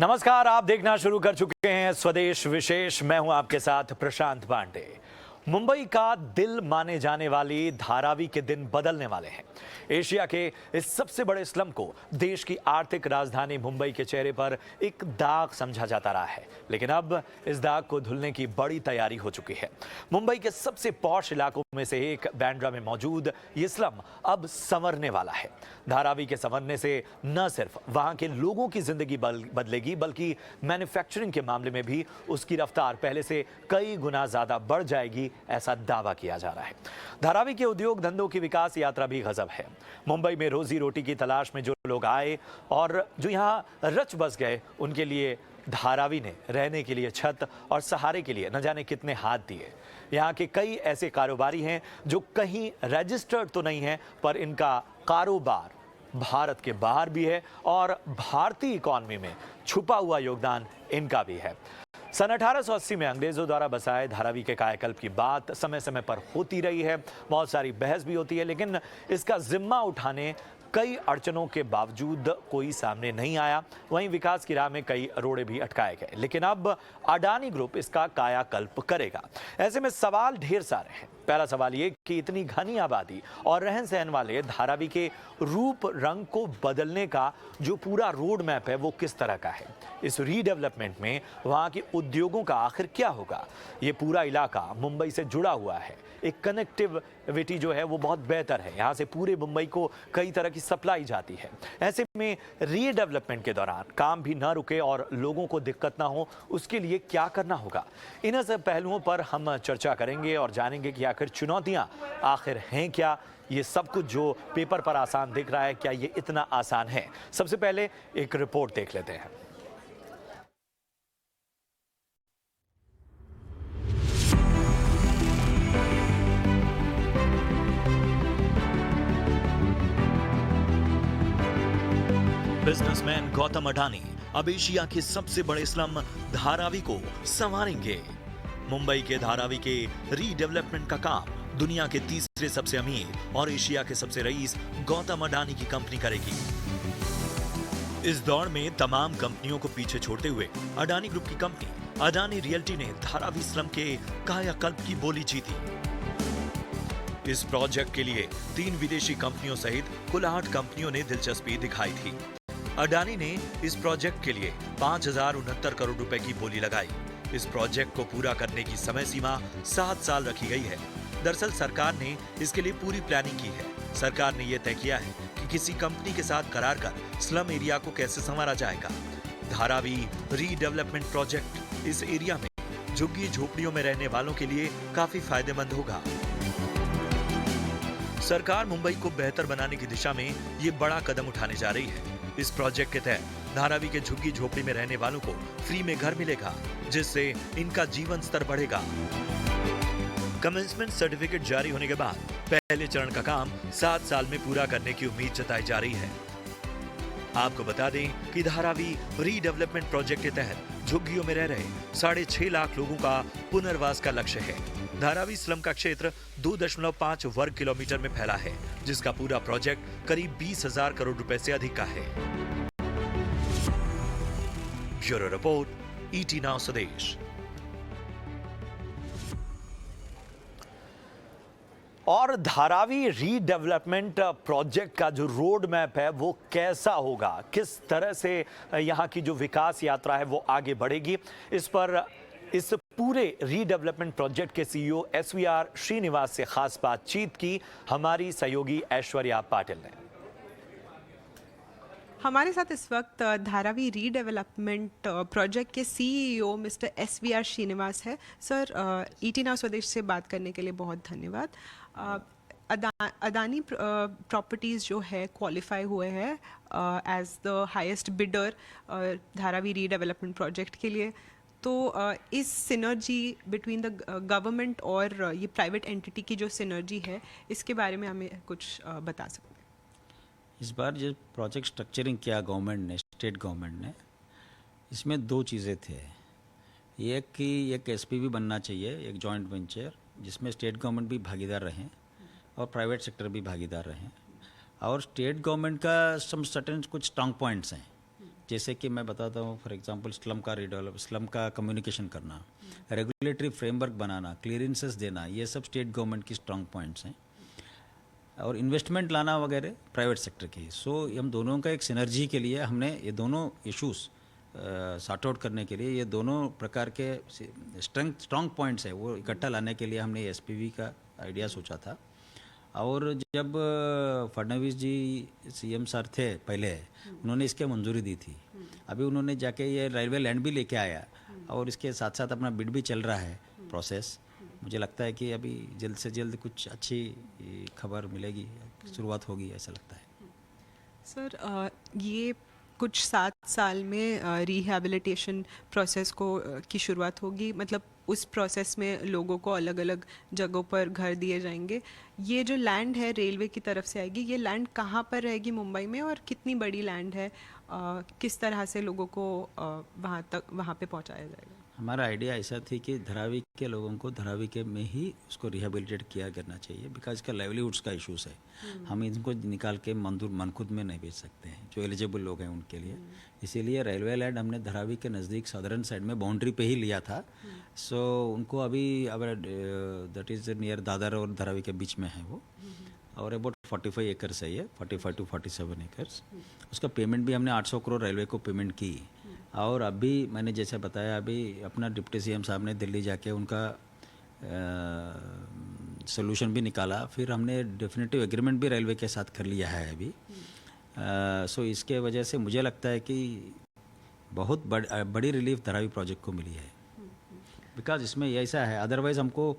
नमस्कार, आप देखना शुरू कर चुके हैं स्वदेश विशेष। मैं हूं आपके साथ प्रशांत पांडे। मुंबई का दिल माने जाने वाली धारावी के दिन बदलने वाले हैं। एशिया के इस सबसे बड़े स्लम को देश की आर्थिक राजधानी मुंबई के चेहरे पर एक दाग समझा जाता रहा है, लेकिन अब इस दाग को धुलने की बड़ी तैयारी हो चुकी है। मुंबई के सबसे पॉश इलाकों में से एक बांद्रा में मौजूद ये स्लम अब संवरने वाला है। धारावी के संवरने से न सिर्फ वहां के लोगों की जिंदगी बदलेगी, बल्कि मैन्युफैक्चरिंग के मामले में भी उसकी रफ्तार पहले से कई गुना ज्यादा बढ़ जाएगी, ऐसा दावा किया जा रहा है। धारावी के उद्योग धंधों की विकास यात्रा भी गजब है। मुंबई में रोजी रोटी की तलाश में जो लोग आए और जो यहाँ रच बस गए, उनके लिए धारावी ने रहने के लिए छत और सहारे के लिए न जाने कितने हाथ दिए। यहाँ के कई ऐसे कारोबारी हैं जो कहीं रजिस्टर्ड तो नहीं है, पर इनका कारोबार भारत के बाहर भी है और भारतीय इकॉनमी में छुपा हुआ योगदान इनका भी है। सन 1880 में अंग्रेजों द्वारा बसाए धारावी के कायाकल्प की बात समय समय पर होती रही है, बहुत सारी बहस भी होती है, लेकिन इसका जिम्मा उठाने कई अड़चनों के बावजूद कोई सामने नहीं आया। वहीं विकास की राह में कई रोड़े भी अटकाए गए, लेकिन अब अडानी ग्रुप इसका कायाकल्प करेगा। ऐसे में सवाल ढेर सारे हैं। पहला सवाल ये कि इतनी घनी आबादी और रहन सहन वाले धारावी के रूप रंग को बदलने का जो पूरा रोड मैप है वो किस तरह का है। इस रीडेवलपमेंट में वहां के उद्योगों का आखिर क्या होगा। ये पूरा इलाका मुंबई से जुड़ा हुआ है, एक कनेक्टिविटी जो है वो बहुत बेहतर है। यहाँ से पूरे मुंबई को कई तरह की सप्लाई जाती है। ऐसे में रीडेवलपमेंट के दौरान काम भी ना रुके और लोगों को दिक्कत ना हो, उसके लिए क्या करना होगा। इन सब पहलुओं पर हम चर्चा करेंगे और जानेंगे कि आखिर चुनौतियां आखिर हैं क्या। ये सब कुछ जो पेपर पर आसान दिख रहा है, क्या ये इतना आसान है। सबसे पहले एक रिपोर्ट देख लेते हैं। बिजनेसमैन गौतम अडानी अब एशिया के सबसे बड़े स्लम धारावी को संवारेंगे। मुंबई के धारावी के रीडेवलपमेंट का काम दुनिया के तीसरे सबसे अमीर और एशिया के सबसे रईस गौतम अडानी की कंपनी करेगी। इस दौड़ में तमाम कंपनियों को पीछे छोड़ते हुए अडानी ग्रुप की कंपनी अडानी रियल्टी ने धारावी स्लम के कायाकल्प की बोली जीती। इस प्रोजेक्ट के लिए 3 विदेशी कंपनियों सहित कुल 8 कंपनियों ने दिलचस्पी दिखाई थी। अडानी ने इस प्रोजेक्ट के लिए 5069 करोड़ रुपए की बोली लगाई। इस प्रोजेक्ट को पूरा करने की समय सीमा 7 साल रखी गई है। दरअसल सरकार ने इसके लिए पूरी प्लानिंग की है। सरकार ने यह तय किया है कि किसी कंपनी के साथ करार कर स्लम एरिया को कैसे संवारा जाएगा। धारावी रीडेवलपमेंट प्रोजेक्ट इस एरिया में झुग्गी झोपड़ियों में रहने वालों के लिए काफी फायदेमंद होगा। सरकार मुंबई को बेहतर बनाने की दिशा में ये बड़ा कदम उठाने जा रही है। इस प्रोजेक्ट के तहत धारावी के झुग्गी झोपड़ी में रहने वालों को फ्री में घर मिलेगा, जिससे इनका जीवन स्तर बढ़ेगा। कमेंसमेंट सर्टिफिकेट जारी होने के बाद पहले चरण का काम 7 साल में पूरा करने की उम्मीद जताई जा रही है। आपको बता दें कि धारावी रीडेवलपमेंट प्रोजेक्ट के तहत झुग्गियों में रह रहे 6.5 लाख लोगों का पुनर्वास का लक्ष्य है। धारावी स्लम का क्षेत्र 2.5 वर्ग किलोमीटर में फैला है, जिसका पूरा प्रोजेक्ट करीब 20,000 करोड़ रुपए से अधिक का है। ब्यूरो रिपोर्ट, ET नाउ स्वदेश। और धारावी रीडेवलपमेंट प्रोजेक्ट का जो रोड मैप है वो कैसा होगा, किस तरह से यहाँ की जो विकास यात्रा है वो आगे बढ़ेगी, इस पर इस पूरे रीडेवलपमेंट प्रोजेक्ट के CEO SVR श्रीनिवास से खास बातचीत की हमारी सहयोगी ऐश्वर्या पाटिल ने। हमारे साथ इस वक्त धारावी रीडेवलपमेंट प्रोजेक्ट के CEO मिस्टर SVR श्रीनिवास है। सर, ET नाउ स्वदेश से बात करने के लिए बहुत धन्यवाद। अडानी प्रॉपर्टीज़ जो है क्वालिफाई हुए हैं as the highest bidder Dharavi redevelopment project के लिए। तो इस सिनर्जी बिटवीन द गवर्नमेंट और ये प्राइवेट एंटिटी की जो सिनर्जी है, इसके बारे में हमें कुछ बता सकते हैं। इस बार जो प्रोजेक्ट स्ट्रक्चरिंग किया गवर्नमेंट ने, स्टेट गवर्नमेंट ने, इसमें 2 चीज़ें थे। एक कि एक SPV बनना चाहिए, एक जॉइंट वेंचर, जिसमें स्टेट गवर्नमेंट भी भागीदार रहें और प्राइवेट सेक्टर भी भागीदार रहें। और स्टेट गवर्नमेंट का सम सर्टेन कुछ स्ट्रॉन्ग पॉइंट्स हैं, जैसे कि मैं बताता हूँ फॉर एग्जांपल स्लम का रिडेवलप, स्लम का कम्युनिकेशन करना, रेगुलेटरी फ्रेमवर्क बनाना, क्लियरेंसेस देना, ये सब स्टेट गवर्नमेंट की स्ट्रांग पॉइंट्स हैं। और इन्वेस्टमेंट लाना वगैरह प्राइवेट सेक्टर की। सो हम दोनों का एक सिनर्जी के लिए हमने ये दोनों इश्यूज़ सॉर्ट आउट करने के लिए ये दोनों प्रकार के स्ट्रांग पॉइंट्स है वो इकट्ठा लाने के लिए हमने एसपीवी का आइडिया सोचा था। और जब फडणवीस जी सीएम सर थे पहले, उन्होंने इसके मंजूरी दी थी। अभी उन्होंने जाके ये रेलवे लैंड भी लेके आया और इसके साथ साथ अपना बिड भी चल रहा है प्रोसेस। मुझे लगता है कि अभी जल्द से जल्द कुछ अच्छी खबर मिलेगी, शुरुआत होगी, ऐसा लगता है। सर ये कुछ 7 साल में रिहैबिलिटेशन प्रोसेस को की शुरुआत होगी, मतलब उस प्रोसेस में लोगों को अलग अलग जगहों पर घर दिए जाएंगे। ये जो लैंड है रेलवे की तरफ से आएगी, ये लैंड कहाँ पर रहेगी मुंबई में और कितनी बड़ी लैंड है? किस तरह से लोगों को वहाँ पे पहुँचाया जाएगा? हमारा आइडिया ऐसा थी कि धारावी के लोगों को धारावी के में ही उसको रिहेबिलिटेट किया करना चाहिए, बिकॉज इसका लाइवलीहुड्स का इश्यूज है। हम इनको निकाल के मनखुद में नहीं बेच सकते हैं जो एलिजिबल लोग हैं उनके लिए। इसीलिए रेलवे लैंड हमने धारावी के नज़दीक सदर्न साइड में बाउंड्री पे ही लिया था। सो उनको अभी दैट इज़ नियर दादर और धारावी के बीच में है वो, और अबाउट 45 एकर्स है ये, 45 to 47 एकर्स। उसका पेमेंट भी हमने 800 करोड़ रेलवे को पेमेंट की। और अभी मैंने जैसे बताया, अभी अपना डिप्टी सीएम साहब ने दिल्ली जाके उनका सोल्यूशन भी निकाला, फिर हमने डेफिनेटिव एग्रीमेंट भी रेलवे के साथ कर लिया है अभी। सो इसके वजह से मुझे लगता है कि बहुत बड़ी रिलीफ धारावी प्रोजेक्ट को मिली है, बिकॉज इसमें ऐसा है, अदरवाइज़ हमको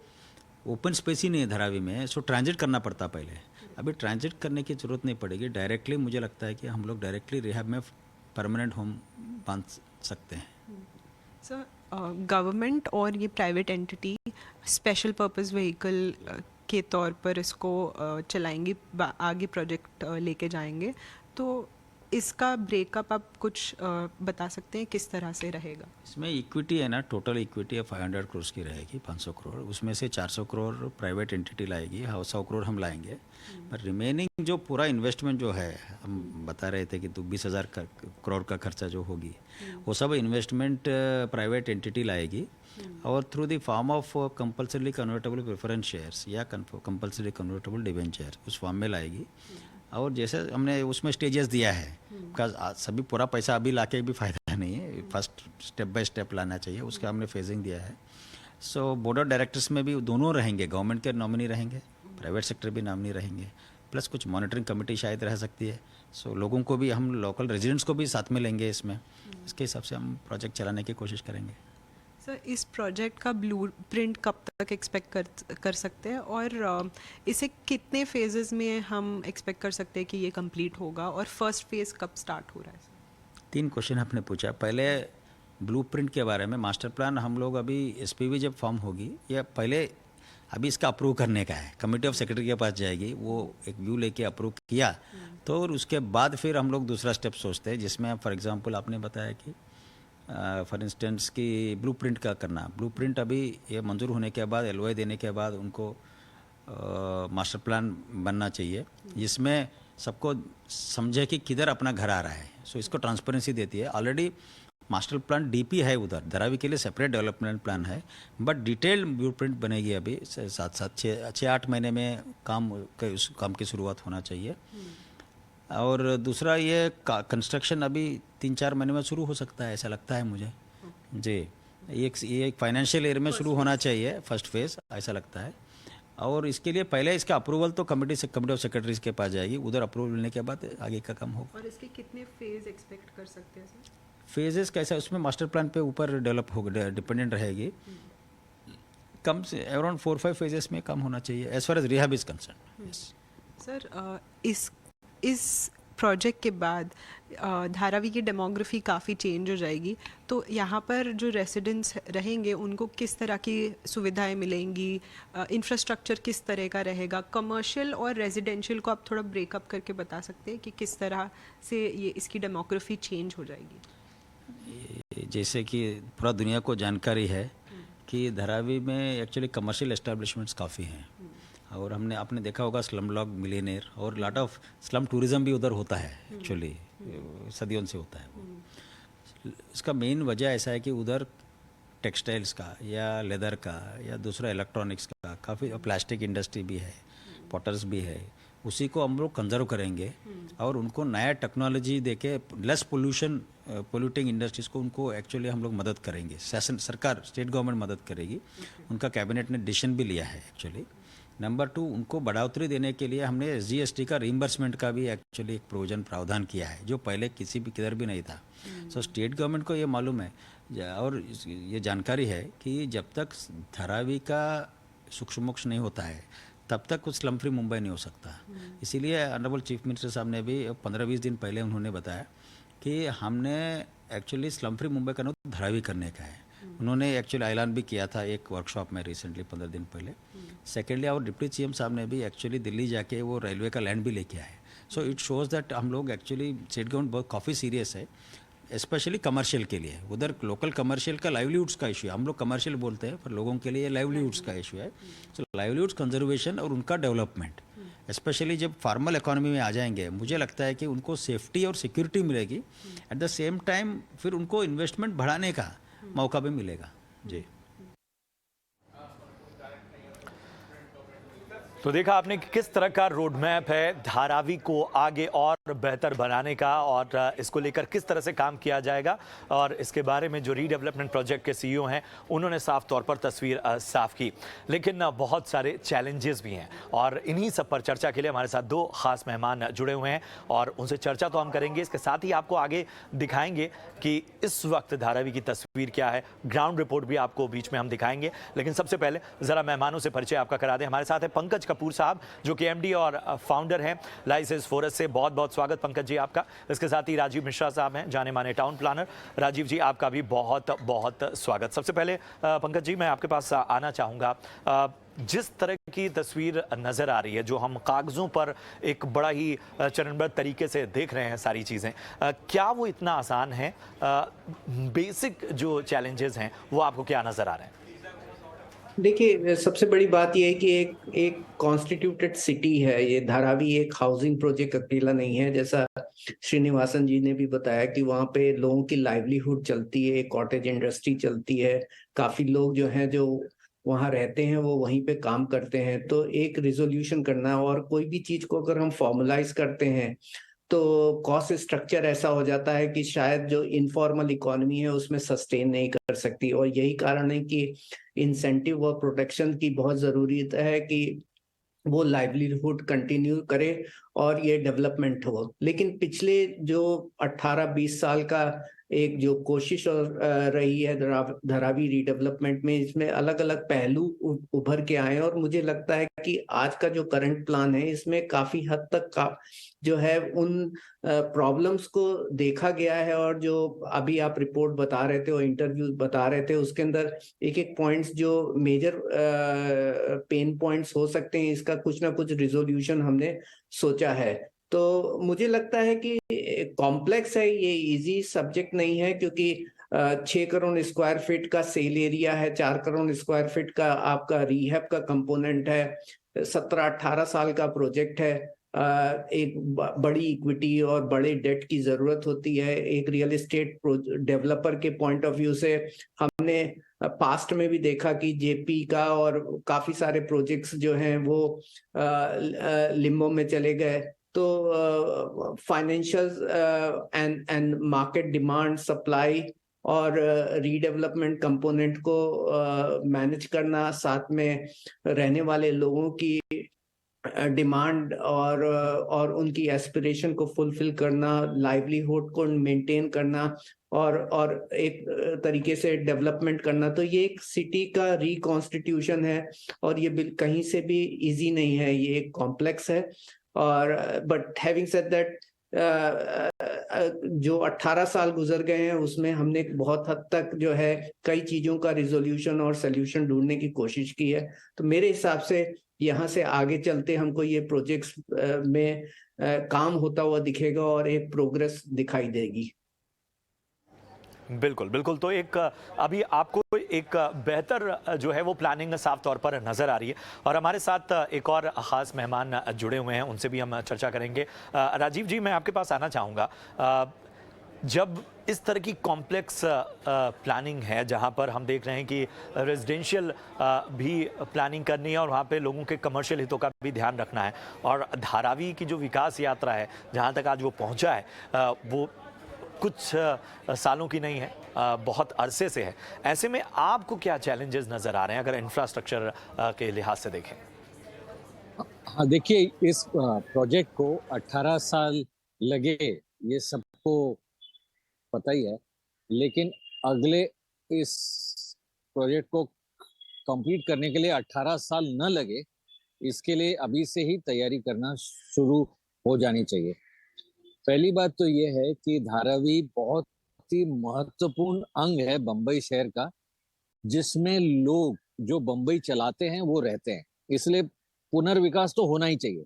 ओपन स्पेस ही नहीं है धारावी में, सो ट्रांजिट करना पड़ता पहले। अभी ट्रांजिट करने की ज़रूरत नहीं पड़ेगी, डायरेक्टली मुझे लगता है कि हम लोग डायरेक्टली रिहैब में परमानेंट होम बांध सकते हैं। सर गवर्नमेंट और ये private entity special purpose vehicle के तौर पर इसको चलाएंगी, आगे प्रोजेक्ट लेके जाएंगे, तो इसका ब्रेकअप आप कुछ बता सकते हैं किस तरह से रहेगा? इसमें इक्विटी है ना, टोटल इक्विटी 500 करोड़ की रहेगी, 500 करोड़, उसमें से 400 करोड़ प्राइवेट एंटिटी लाएगी, 100 करोड़ हम लाएंगे। पर रिमेनिंग जो पूरा इन्वेस्टमेंट जो है, हम बता रहे थे कि 20,000 करोड़ का खर्चा जो होगी, वो सब इन्वेस्टमेंट प्राइवेट एंटिटी लाएगी और through the form of compulsory convertible preference shares या कंपल्सरी कन्वर्टेबल डिवेंचर, उस फॉर्म में लाएगी। और जैसे हमने उसमें स्टेजेस दिया है, बिकॉज सभी पूरा पैसा अभी लाके भी फ़ायदा नहीं है, फर्स्ट स्टेप बाय स्टेप लाना चाहिए, उसका हमने फेजिंग दिया है। सो बोर्ड ऑफ डायरेक्टर्स में भी दोनों रहेंगे, गवर्नमेंट के नॉमिनी रहेंगे, प्राइवेट सेक्टर भी नॉमिनी रहेंगे, प्लस कुछ मॉनिटरिंग कमेटी शायद रह सकती है। सो लोगों को भी, हम लोकल रेजिडेंट्स को भी साथ में लेंगे इसमें, इसके हिसाब से हम प्रोजेक्ट चलाने की कोशिश करेंगे। सर इस प्रोजेक्ट का ब्लूप्रिंट कब तक एक्सपेक्ट कर सकते हैं, और इसे कितने फेजेस में हम एक्सपेक्ट कर सकते हैं कि ये कंप्लीट होगा, और फर्स्ट फेज कब स्टार्ट हो रहा है? 3 क्वेश्चन आपने पूछा। पहले ब्लूप्रिंट के बारे में, मास्टर प्लान हम लोग अभी एसपीवी जब फॉर्म होगी, या पहले अभी इसका अप्रूव करने का है, कमेटी ऑफ सेक्रेटरी के पास जाएगी, वो एक व्यू लेके अप्रूव किया तो उसके बाद फिर हम लोग दूसरा स्टेप सोचते हैं, जिसमें फॉर एग्जांपल आपने बताया कि फॉर इंस्टेंस की ब्लूप्रिंट का करना। ब्लूप्रिंट अभी ये मंजूर होने के बाद, एलओआई देने के बाद उनको मास्टर प्लान बनना चाहिए, जिसमें सबको समझे कि किधर अपना घर आ रहा है। सो इसको ट्रांसपेरेंसी देती है। ऑलरेडी मास्टर प्लान डीपी है उधर, धारावी के लिए सेपरेट डेवलपमेंट प्लान है, बट डिटेल्ड ब्लूप्रिंट बनेगी अभी 7-8 महीने में उस काम की शुरुआत होना चाहिए। और दूसरा ये कंस्ट्रक्शन अभी 3-4 महीने में शुरू हो सकता है, ऐसा लगता है मुझे जी। ये एक फाइनेंशियल ईयर में शुरू होना चाहिए फर्स्ट फेज, ऐसा लगता है। और इसके लिए पहले इसका अप्रूवल तो कमेटी ऑफ सेक्रेटरीज के पास जाएगी, उधर अप्रूवल मिलने के बाद आगे का काम होगा। और इसके कितने फेज एक्सपेक्ट कर सकते हैं सर? फेजेस कैसा, उसमें मास्टर प्लान पे ऊपर डेवलप होगा, डिपेंडेंट रहेगी। कम से अराउंड 4-5 फेजेस में काम होना चाहिए as far as rehab is concern. Sir इस प्रोजेक्ट के बाद धारावी की डेमोग्राफी काफ़ी चेंज हो जाएगी, तो यहाँ पर जो रेसिडेंट्स रहेंगे उनको किस तरह की सुविधाएं मिलेंगी, इंफ्रास्ट्रक्चर किस तरह का रहेगा? कमर्शियल और रेजिडेंशियल को आप थोड़ा ब्रेकअप करके बता सकते हैं कि किस तरह से ये इसकी डेमोग्राफी चेंज हो जाएगी? जैसे कि पूरा दुनिया को जानकारी है कि धारावी में एक्चुअली कमर्शियल एस्टेब्लिशमेंट्स काफ़ी हैं, और आपने देखा होगा स्लम लॉग मिलियनेयर और लॉट ऑफ स्लम टूरिज्म भी उधर होता है, एक्चुअली सदियों से होता है वो। इसका मेन वजह ऐसा है कि उधर टेक्सटाइल्स का या लेदर का या दूसरा इलेक्ट्रॉनिक्स का काफ़ी, प्लास्टिक इंडस्ट्री भी है, पॉटर्स भी है, उसी को हम लोग कंजर्व करेंगे और उनको नया टेक्नोलॉजी देके लेस पोल्यूटिंग इंडस्ट्रीज को उनको एक्चुअली हम लोग मदद करेंगे। शासन सरकार, स्टेट गवर्नमेंट मदद करेगी। उनका कैबिनेट ने डिसीजन भी लिया है एक्चुअली। नंबर 2, उनको बढ़ोतरी देने के लिए हमने SGST का रीइंबर्समेंट का भी एक्चुअली एक प्रावधान किया है, जो पहले किसी भी किधर भी नहीं था। सो स्टेट गवर्नमेंट को ये मालूम है और ये जानकारी है कि जब तक धारावी का सूक्ष्मोक्ष नहीं होता है तब तक कुछ स्लम फ्री मुंबई नहीं हो सकता। इसीलिए ऑनरेबल चीफ मिनिस्टर साहब ने भी 15-20 दिन पहले उन्होंने बताया कि हमने एक्चुअली स्लम फ्री मुंबई का धारावी करने का है। उन्होंने एक्चुअली ऐलान भी किया था एक वर्कशॉप में रिसेंटली 15 दिन पहले। सेकेंडली और डिप्टी CM साहब ने भी एक्चुअली दिल्ली जाके वो रेलवे का लैंड भी लेके आए। सो इट शोज़ दैट हम लोग एक्चुअली स्टेट गवर्नमेंट बहुत काफ़ी सीरियस है, स्पेशली कमर्शियल के लिए। उधर लोकल कमर्शियल का लाइवलीहुड्स का इशू है, हम लोग कमर्शियल बोलते हैं पर लोगों के लिए लाइवलीहुड्स का इशू है। सो लाइवलीहुड्स कंजर्वेशन और उनका डेवलपमेंट, स्पेशली जब फार्मल इकोनॉमी में आ जाएंगे, मुझे लगता है कि उनको सेफ्टी और सिक्योरिटी मिलेगी, एट द सेम टाइम फिर उनको इन्वेस्टमेंट बढ़ाने का मौका भी मिलेगा। जी, तो देखा आपने कि किस तरह का रोड मैप है धारावी को आगे और बेहतर बनाने का और इसको लेकर किस तरह से काम किया जाएगा। और इसके बारे में जो रीडेवलपमेंट प्रोजेक्ट के CEO हैं उन्होंने साफ तौर पर तस्वीर साफ की, लेकिन बहुत सारे चैलेंजेस भी हैं और इन्हीं सब पर चर्चा के लिए हमारे साथ 2 खास मेहमान जुड़े हुए हैं और उनसे चर्चा तो हम करेंगे, इसके साथ ही आपको आगे दिखाएंगे कि इस वक्त धारावी की तस्वीर क्या है, ग्राउंड रिपोर्ट भी आपको बीच में हम दिखाएंगे। लेकिन सबसे पहले ज़रा मेहमानों से परिचय आपका करा दें। हमारे साथ है पंकज कपूर साहब जो कि MD और फाउंडर हैं लाइसेंस फोरस से। बहुत बहुत स्वागत पंकज जी आपका। इसके साथ ही राजीव मिश्रा साहब हैं, जाने माने टाउन प्लानर। राजीव जी आपका भी बहुत बहुत स्वागत। सबसे पहले पंकज जी मैं आपके पास आना चाहूँगा, जिस तरह की तस्वीर नज़र आ रही है, जो हम कागज़ों पर एक बड़ा ही चरणबद्ध तरीके से देख रहे हैं सारी चीज़ें, क्या वो इतना आसान है? बेसिक जो चैलेंजेस हैं वो आपको क्या नज़र आ रहे हैं? देखिए, सबसे बड़ी बात यह है कि एक कॉन्स्टिट्यूटेड सिटी है ये धारावी। एक हाउसिंग प्रोजेक्ट अकेला नहीं है, जैसा श्रीनिवासन जी ने भी बताया कि वहाँ पे लोगों की लाइवलीहुड चलती है, कॉटेज इंडस्ट्री चलती है, काफी लोग जो हैं जो वहाँ रहते हैं वो वहीं पे काम करते हैं। तो एक रिजोल्यूशन करना, और कोई भी चीज को अगर हम फॉर्मलाइज करते हैं तो कॉस्ट स्ट्रक्चर ऐसा हो जाता है कि शायद जो इनफॉर्मल इकोनॉमी है उसमें सस्टेन नहीं कर सकती। और यही कारण है कि इंसेंटिव और प्रोटेक्शन की बहुत जरूरत है कि वो लाइवलीहुड कंटिन्यू करे और ये डेवलपमेंट हो। लेकिन पिछले जो 18-20 साल का एक जो कोशिश और रही है धारावी रीडेवलपमेंट में, इसमें अलग अलग पहलू उभर के आए हैं और मुझे लगता है कि आज का जो करंट प्लान है इसमें काफी हद तक जो है उन प्रॉब्लम्स को देखा गया है। और जो अभी आप रिपोर्ट बता रहे थे और इंटरव्यू बता रहे थे उसके अंदर एक एक पॉइंट्स जो मेजर पेन पॉइंट्स हो सकते हैं, इसका कुछ ना कुछ रिजोल्यूशन हमने सोचा है। तो मुझे लगता है कि कॉम्प्लेक्स है, ये इजी सब्जेक्ट नहीं है, क्योंकि 6 करोड़ स्क्वायर फीट का सेल एरिया है, 4 करोड़ स्क्वायर फीट का आपका रीहैब का कंपोनेंट है, 17-18 साल का प्रोजेक्ट है। एक बड़ी इक्विटी और बड़े डेट की जरूरत होती है। एक रियल एस्टेट डेवलपर के पॉइंट ऑफ व्यू से हमने पास्ट में भी देखा कि जेपी का और काफी सारे प्रोजेक्ट्स जो हैं वो लिम्बो में चले गए। तो financial and market demand, supply और रीडेवलपमेंट कंपोनेंट को मैनेज करना, साथ में रहने वाले लोगों की डिमांड और उनकी एस्पिरेशन को फुलफिल करना, लाइवलीहुड को मेंटेन करना और एक तरीके से डेवलपमेंट करना, तो ये एक सिटी का रिकॉन्स्टिट्यूशन है और ये कहीं से भी इजी नहीं है, ये एक कॉम्प्लेक्स है। और बट हैविंग सेड दैट, जो 18 साल गुजर गए हैं उसमें हमने बहुत हद तक जो है कई चीजों का रिजोल्यूशन और सोल्यूशन ढूंढने की कोशिश की है। तो मेरे हिसाब से यहाँ से आगे चलते हमको ये प्रोजेक्ट्स में काम होता हुआ दिखेगा और एक प्रोग्रेस दिखाई देगी। बिल्कुल बिल्कुल। तो एक अभी आपको एक बेहतर जो है वो प्लानिंग साफ तौर पर नज़र आ रही है और हमारे साथ एक और ख़ास मेहमान जुड़े हुए हैं, उनसे भी हम चर्चा करेंगे। राजीव जी मैं आपके पास आना चाहूँगा। जब इस तरह की कॉम्प्लेक्स प्लानिंग है जहां पर हम देख रहे हैं कि रेजिडेंशियल भी प्लानिंग करनी है और वहां पे लोगों के कमर्शियल हितों का भी ध्यान रखना है, और धारावी की जो विकास यात्रा है जहां तक आज वो पहुंचा है वो कुछ सालों की नहीं है, बहुत अरसे से है। ऐसे में आपको क्या चैलेंजेस नज़र आ रहे हैं अगर इंफ्रास्ट्रक्चर के लिहाज से देखें? हाँ, देखिए, इस प्रोजेक्ट को 18 साल लगे, ये सबको पता ही है। लेकिन अगले इस प्रोजेक्ट को कंप्लीट करने के लिए 18 साल न लगे, इसके लिए अभी से ही तैयारी करना शुरू हो जानी चाहिए। पहली बात तो ये है कि धारावी बहुत ही महत्वपूर्ण अंग है बम्बई शहर का, जिसमें लोग जो बम्बई चलाते हैं वो रहते हैं। इसलिए पुनर्विकास तो होना ही चाहिए,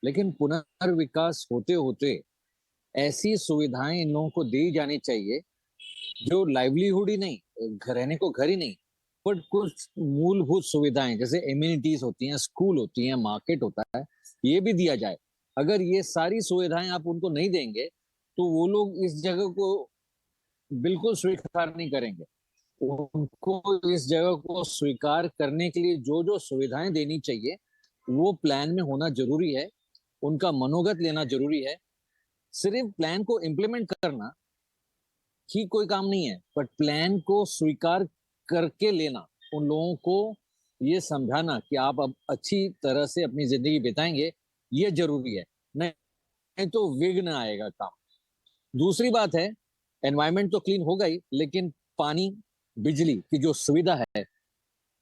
लेकिन पुनर्विकास होते होते ऐसी सुविधाएं इन लोगों को दी जानी चाहिए जो लाइवलीहुड ही नहीं, रहने को घर ही नहीं, बट कुछ मूलभूत सुविधाएं जैसे एम्यूनिटीज होती हैं, स्कूल होती हैं, मार्केट होता है, ये भी दिया जाए। अगर ये सारी सुविधाएं आप उनको नहीं देंगे तो वो लोग इस जगह को बिल्कुल स्वीकार नहीं करेंगे। उनको इस जगह को स्वीकार करने के लिए जो जो सुविधाएं देनी चाहिए वो प्लान में होना जरूरी है, उनका मनोगत लेना जरूरी है। सिर्फ प्लान को इम्प्लीमेंट करना ही कोई काम नहीं है, बट प्लान को स्वीकार करके लेना, उन लोगों को ये समझाना कि आप अब अच्छी तरह से अपनी जिंदगी बिताएंगे, ये जरूरी है, नहीं तो विघ्न आएगा काम। दूसरी बात है, एनवायरनमेंट तो क्लीन होगा ही, लेकिन पानी, बिजली की जो सुविधा है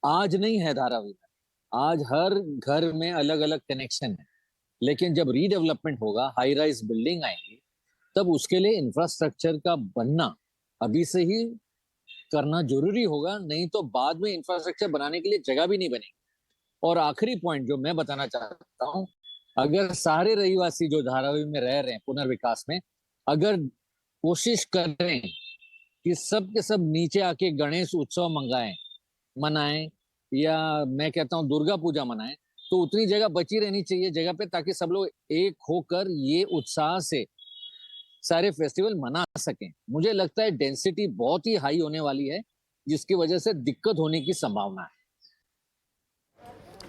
आज नहीं है धारावी में। आज हर घर में अलग अलग कनेक्शन है, लेकिन जब रीडेवलपमेंट होगा, हाई राइज बिल्डिंग आएंगी, तब उसके लिए इंफ्रास्ट्रक्चर का बनना अभी से ही करना जरूरी होगा, नहीं तो बाद में इंफ्रास्ट्रक्चर बनाने के लिए जगह भी नहीं बनेगी। और आखिरी पॉइंट जो मैं बताना चाहता हूं, अगर सारे रहिवासी जो धारावी में रह रहे हैं पुनर्विकास में, अगर कोशिश करें कि सब के सब नीचे आके गणेश उत्सव मनाएं या मैं कहता हूं दुर्गा पूजा मनाएं, तो उतनी जगह बची रहनी चाहिए जगह पे, ताकि सब लोग एक होकर ये उत्साह से सारे फेस्टिवल मना सकें। मुझे लगता है डेंसिटी बहुत ही हाई होने वाली है, जिसकी वजह से दिक्कत होने की संभावना है।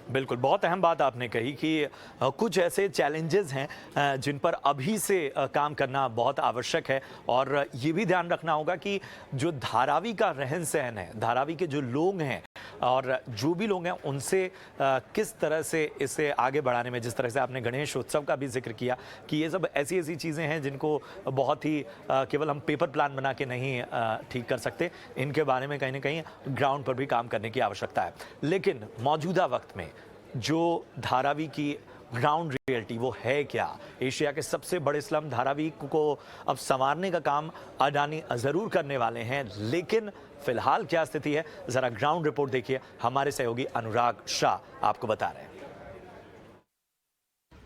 बिल्कुल, बहुत अहम बात आपने कही कि कुछ ऐसे चैलेंजेस हैं जिन पर अभी से काम करना बहुत आवश्यक है, और ये भी ध्यान रखना होगा कि जो धारावी का रहन सहन है, धारावी के जो लोग हैं और जो भी लोग हैं, उनसे किस तरह से इसे आगे बढ़ाने में, जिस तरह से आपने गणेश उत्सव का भी जिक्र किया कि ये सब ऐसी ऐसी चीज़ें हैं जिनको बहुत ही केवल हम पेपर प्लान बना के नहीं ठीक कर सकते, इनके बारे में कहीं ना कहीं ग्राउंड पर भी काम करने की आवश्यकता है। लेकिन मौजूदा वक्त में जो धारावी की ग्राउंड रियलिटी वो है क्या? एशिया के सबसे बड़े स्लम धारावी को अब संवारने का काम अडानी जरूर करने वाले हैं, लेकिन फिलहाल क्या स्थिति है, जरा ग्राउंड रिपोर्ट देखिए, हमारे सहयोगी अनुराग शाह आपको बता रहे हैं।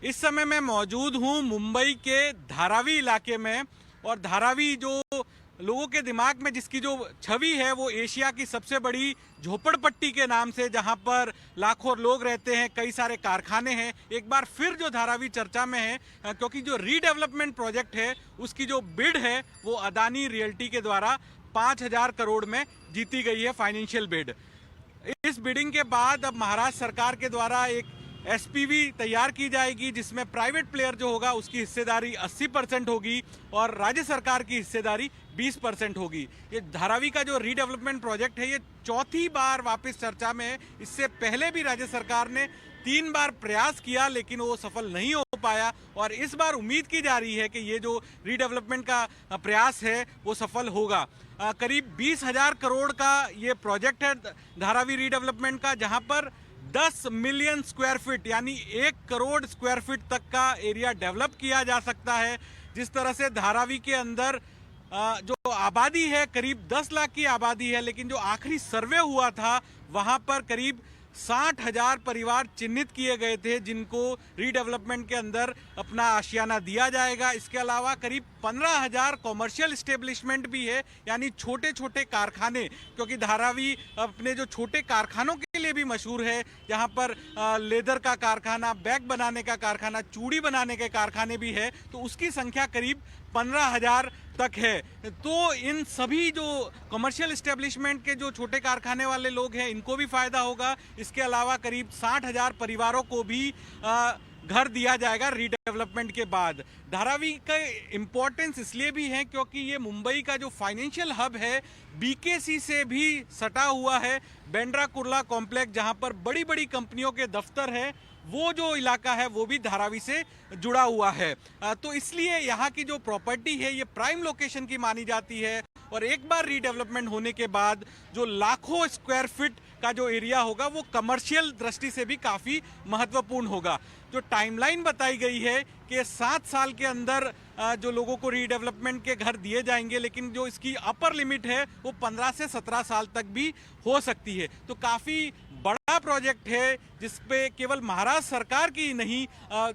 इस समय मैं मौजूद हूं मुंबई के धारावी इलाके में, और धारावी जो लोगों के दिमाग में जिसकी जो छवि है वो एशिया की सबसे बड़ी झोपड़पट्टी के नाम से, जहां पर लाखों लोग रहते हैं, कई सारे कारखाने हैं। एक बार फिर जो धारावी चर्चा में है, क्योंकि जो रीडेवलपमेंट प्रोजेक्ट है उसकी जो बिड है वो अदानी रियल्टी के द्वारा 5,000 करोड़ में जीती गई है, फाइनेंशियल बिड। इस बिडिंग के बाद अब महाराष्ट्र सरकार के द्वारा एक एसपीवी तैयार की जाएगी, जिसमें प्राइवेट प्लेयर जो होगा उसकी हिस्सेदारी 80% होगी और राज्य सरकार की हिस्सेदारी 20% होगी। ये धारावी का जो रीडेवलपमेंट प्रोजेक्ट है ये चौथी बार वापस चर्चा में है। इससे पहले भी राज्य सरकार ने 3 बार प्रयास किया, लेकिन वो सफल नहीं हो पाया, और इस बार उम्मीद की जा रही है कि ये जो रीडेवलपमेंट का प्रयास है वो सफल होगा। करीब 20,000 करोड़ का ये प्रोजेक्ट है धारावी रीडेवलपमेंट का, जहां पर 10 मिलियन स्क्वायर फीट यानी 1 करोड़ स्क्वायर फीट तक का एरिया डेवलप किया जा सकता है। जिस तरह से धारावी के अंदर जो आबादी है करीब 10 लाख की आबादी है, लेकिन जो आखिरी सर्वे हुआ था वहां पर करीब 60,000 परिवार चिन्हित किए गए थे जिनको रीडेवलपमेंट के अंदर अपना आशियाना दिया जाएगा। इसके अलावा करीब 15,000 कॉमर्शियल स्टेब्लिशमेंट भी है, यानी छोटे छोटे कारखाने, क्योंकि धारावी अपने जो छोटे कारखानों के लिए भी मशहूर है, जहां पर लेदर का कारखाना, बैग बनाने का कारखाना, चूड़ी बनाने के कारखाने भी है, तो उसकी संख्या करीब 15,000 तक है। तो इन सभी जो कमर्शियल एस्टेब्लिशमेंट के जो छोटे कारखाने वाले लोग हैं, इनको भी फायदा होगा। इसके अलावा करीब 60,000 परिवारों को भी घर दिया जाएगा रीडेवलपमेंट के बाद। धारावी का इम्पोर्टेंस इसलिए भी है क्योंकि ये मुंबई का जो फाइनेंशियल हब है, बीकेसी से भी सटा हुआ है। बेंड्रा कुर्ला कॉम्प्लेक्स, जहां पर बड़ी बड़ी कंपनियों के दफ्तर है, वो जो इलाका है वो भी धारावी से जुड़ा हुआ है। तो इसलिए यहाँ की जो प्रॉपर्टी है ये प्राइम लोकेशन की मानी जाती है, और एक बार रीडेवलपमेंट होने के बाद जो लाखों स्क्वायर फीट का जो एरिया होगा वो कमर्शियल दृष्टि से भी काफ़ी महत्वपूर्ण होगा। जो टाइमलाइन बताई गई है कि 7 साल के अंदर जो लोगों को रीडेवलपमेंट के घर दिए जाएंगे, लेकिन जो इसकी अपर लिमिट है वो 15 से 17 साल तक भी हो सकती है। तो काफ़ी बड़ा प्रोजेक्ट है, जिसपे केवल महाराष्ट्र सरकार की नहीं,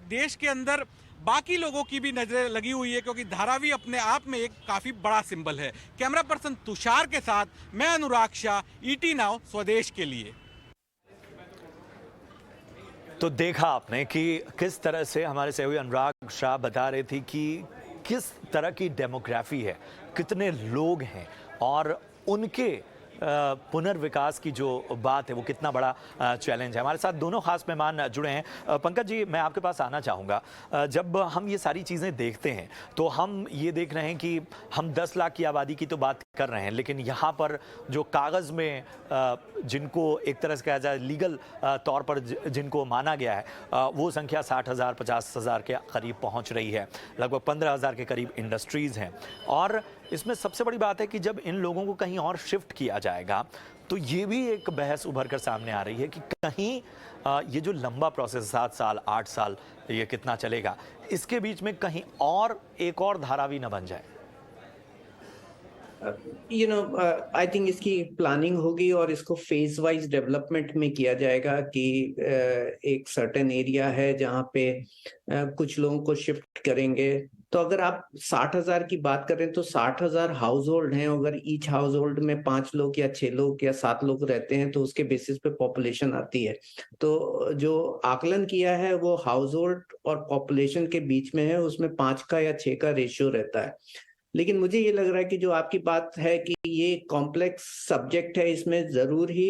देश के अंदर बाकी लोगों की भी नजरें लगी हुई है, क्योंकि धारावी अपने आप में एक काफी बड़ा सिंबल है। कैमरा पर्सन तुषार के साथ मैं अनुराग शाह, ईटी नाउ स्वदेश के लिए। तो देखा आपने कि किस तरह से हमारे सहयोगी अनुराग शाह बता रहे थे कि किस तरह की डेमोग्राफी है, कितने लोग हैं, और उनके पुनर्विकास की जो बात है वो कितना बड़ा चैलेंज है। हमारे साथ दोनों खास मेहमान जुड़े हैं। पंकज जी, मैं आपके पास आना चाहूँगा। जब हम ये सारी चीज़ें देखते हैं तो हम ये देख रहे हैं कि हम 10 लाख की आबादी की तो बात कर रहे हैं, लेकिन यहाँ पर जो कागज़ में जिनको एक तरह से कहा जाए लीगल तौर पर जिनको माना गया है, वो संख्या 60,000 50,000 के करीब पहुँच रही है। लगभग 15,000 के करीब इंडस्ट्रीज़ हैं, और इसमें सबसे बड़ी बात है कि जब इन लोगों को कहीं और शिफ्ट किया जाएगा तो ये भी एक बहस उभर कर सामने आ रही है कि कहीं ये जो लंबा प्रोसेस 7 साल 8 साल ये कितना चलेगा, इसके बीच में कहीं और एक और धारावी न बन जाए। आई थिंक इसकी प्लानिंग होगी और इसको फेज वाइज डेवलपमेंट में किया जाएगा कि एक सर्टेन एरिया है जहाँ पे कुछ लोगों को शिफ्ट करेंगे। तो अगर आप 60,000 की बात करें तो 60,000 हाउस होल्ड हैं। अगर ईच हाउस होल्ड में 5 लोग या 6 लोग या 7 लोग रहते हैं तो उसके बेसिस पे पॉपुलेशन आती है। तो जो आकलन किया है वो हाउस होल्ड और पॉपुलेशन के बीच में है, उसमें 5 का या 6 का रेशियो रहता है। लेकिन मुझे ये लग रहा है कि जो आपकी बात है कि ये कॉम्प्लेक्स सब्जेक्ट है, इसमें जरूर ही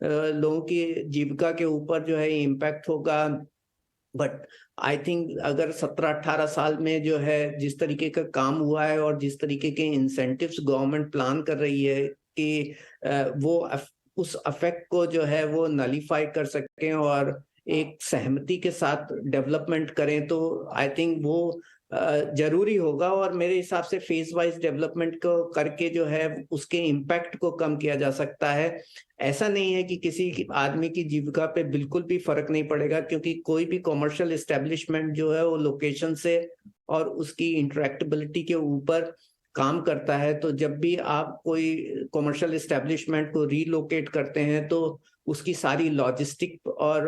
लोगों की जीविका के ऊपर जो है इम्पैक्ट होगा। बट आई थिंक अगर 17-18 साल में जो है जिस तरीके का काम हुआ है और जिस तरीके के इंसेंटिव्स गवर्नमेंट प्लान कर रही है कि वो उस अफेक्ट को जो है वो नलीफाई कर सकें और एक सहमति के साथ डेवलपमेंट करें, तो आई थिंक वो जरूरी होगा। और मेरे हिसाब से फेज वाइज डेवलपमेंट को करके जो है उसके इम्पैक्ट को कम किया जा सकता है। ऐसा नहीं है कि किसी आदमी की जीविका पे बिल्कुल भी फर्क नहीं पड़ेगा, क्योंकि कोई भी कॉमर्शियल एस्टेब्लिशमेंट जो है वो लोकेशन से और उसकी इंटरेक्टेबिलिटी के ऊपर काम करता है। तो जब भी आप कोई कॉमर्शियल एस्टेब्लिशमेंट को रीलोकेट करते हैं तो उसकी सारी लॉजिस्टिक और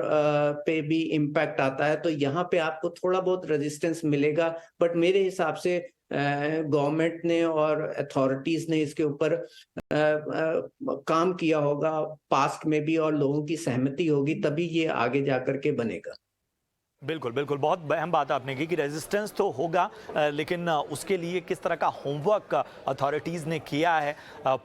पे भी इम्पैक्ट आता है। तो यहाँ पे आपको थोड़ा बहुत रेजिस्टेंस मिलेगा, बट मेरे हिसाब से गवर्नमेंट ने और अथॉरिटीज ने इसके ऊपर काम किया होगा पास्ट में भी, और लोगों की सहमति होगी तभी ये आगे जाकर के बनेगा। बिल्कुल बिल्कुल, बहुत अहम बात आपने की कि रेजिस्टेंस तो होगा, लेकिन उसके लिए किस तरह का होमवर्क अथॉरिटीज़ ने किया है,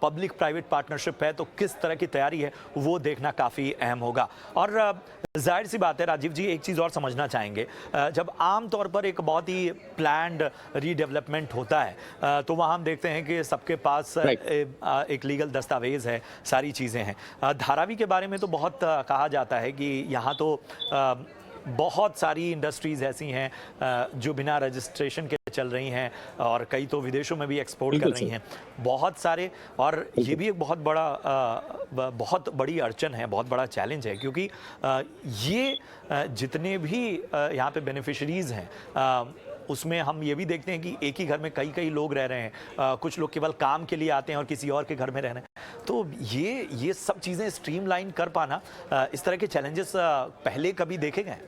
पब्लिक प्राइवेट पार्टनरशिप है तो किस तरह की तैयारी है वो देखना काफ़ी अहम होगा। और जाहिर सी बात है राजीव जी, एक चीज़ और समझना चाहेंगे, जब आम तौर पर एक बहुत ही प्लान्ड रीडेवलपमेंट होता है तो वहाँ हम देखते हैं कि सबके पास एक लीगल दस्तावेज है, सारी चीज़ें हैं। धारावी के बारे में तो बहुत कहा जाता है कि यहाँ तो बहुत सारी इंडस्ट्रीज़ ऐसी हैं जो बिना रजिस्ट्रेशन के चल रही हैं, और कई तो विदेशों में भी एक्सपोर्ट कर रही हैं, बहुत सारे। और ये भी एक बहुत बड़ी अड़चन है, बहुत बड़ा चैलेंज है, क्योंकि ये जितने भी यहाँ पे बेनिफिशरीज़ हैं उसमें हम ये भी देखते हैं कि एक ही घर में कई लोग रह रहे हैं। कुछ लोग केवल काम के लिए आते हैं और किसी और के घर में रह रहे हैं। तो ये सब चीज़ें स्ट्रीमलाइन कर पाना, इस तरह के चैलेंजेस पहले कभी देखे गए?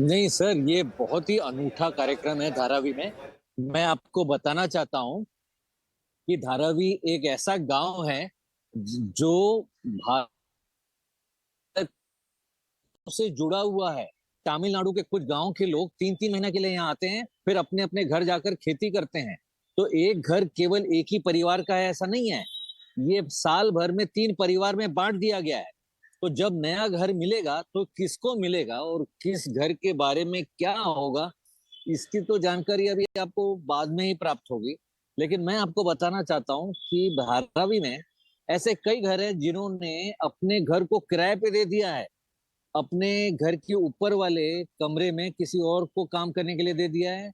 नहीं सर, ये बहुत ही अनूठा कार्यक्रम है धारावी में, मैं आपको बताना चाहता हूं कि धारावी एक ऐसा गांव है जो भारत से जुड़ा हुआ है। तमिलनाडु के कुछ गांव के लोग 3-3 महीना के लिए यहाँ आते हैं, फिर अपने अपने घर जाकर खेती करते हैं। तो एक घर केवल एक ही परिवार का है ऐसा नहीं है, ये साल भर में 3 परिवार में बांट दिया गया है। तो जब नया घर मिलेगा तो किसको मिलेगा और किस घर के बारे में क्या होगा, इसकी तो जानकारी अभी आपको बाद में ही प्राप्त होगी। लेकिन मैं आपको बताना चाहता हूँ कि धारावी में ऐसे कई घर हैं जिन्होंने अपने घर को किराए पे दे दिया है, अपने घर के ऊपर वाले कमरे में किसी और को काम करने के लिए दे दिया है,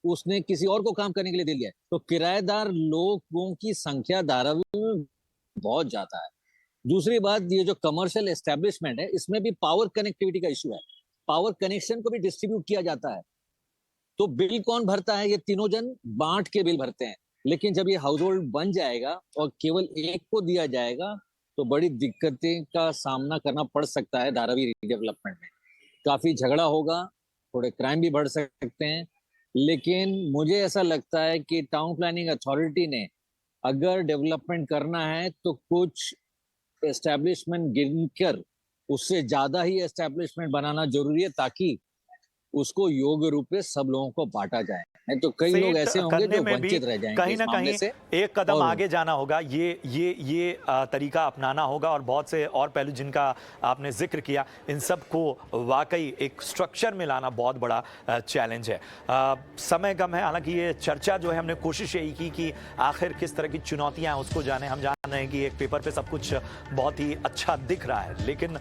उसने किसी और को काम करने के लिए दे दिया है। तो किराएदार लोगों की संख्या धारावी में बहुत ज्यादा है। दूसरी बात, ये जो कमर्शियल एस्टेब्लिशमेंट है इसमें भी पावर कनेक्टिविटी का इशू है, पावर कनेक्शन को भी डिस्ट्रीब्यूट किया जाता है। तो बिल कौन भरता है? ये तीनों जन बांट के बिल भरते हैं। लेकिन जब ये हाउस होल्ड बन जाएगा और केवल एक को दिया जाएगा तो बड़ी दिक्कतें का सामना करना पड़ सकता है। धारावी रीडेवलपमेंट में काफी झगड़ा होगा, थोड़े क्राइम भी बढ़ सकते हैं। लेकिन मुझे ऐसा लगता है कि टाउन प्लानिंग अथॉरिटी ने अगर डेवलपमेंट करना है तो कुछ एस्टेब्लिशमेंट गिनकर उससे ज्यादा ही एस्टेब्लिशमेंट बनाना जरूरी है, ताकि उसको योग्य रूप में सब लोगों को बांटा जाए। नहीं तो कई लोग ऐसे होंगे जो वंचित रह जाएंगे। कहीं ना कहीं एक कदम आगे जाना होगा, ये तरीका अपनाना होगा। और बहुत से और पहलू जिनका आपने जिक्र किया, इन सब को वाकई एक स्ट्रक्चर में लाना बहुत बड़ा चैलेंज है। समय कम है, हालांकि ये चर्चा जो है हमने कोशिश यही की कि आखिर किस तरह की चुनौतियां हैं उसको जाने। हम जान रहे हैं कि एक पेपर पे सब कुछ बहुत ही अच्छा दिख रहा है, लेकिन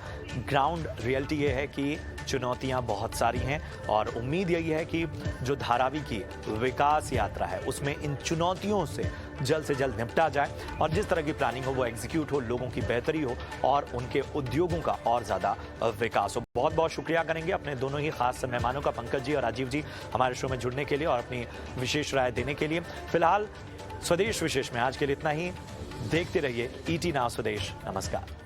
ग्राउंड रियलिटी ये है कि चुनौतियां बहुत सारी हैं। और उम्मीद यही है कि जो धारावी की विकास यात्रा है उसमें इन चुनौतियों से जल्द निपटा जाए और जिस तरह की प्लानिंग हो वो एग्जीक्यूट हो, लोगों की बेहतरी हो और उनके उद्योगों का और ज्यादा विकास हो। बहुत बहुत शुक्रिया करेंगे अपने दोनों ही खास मेहमानों का, पंकज जी और राजीव जी, हमारे शो में जुड़ने के लिए और अपनी विशेष राय देने के लिए। फिलहाल स्वदेश विशेष में आज के लिए इतना ही। देखते रहिए ET नाउ स्वदेश। नमस्कार।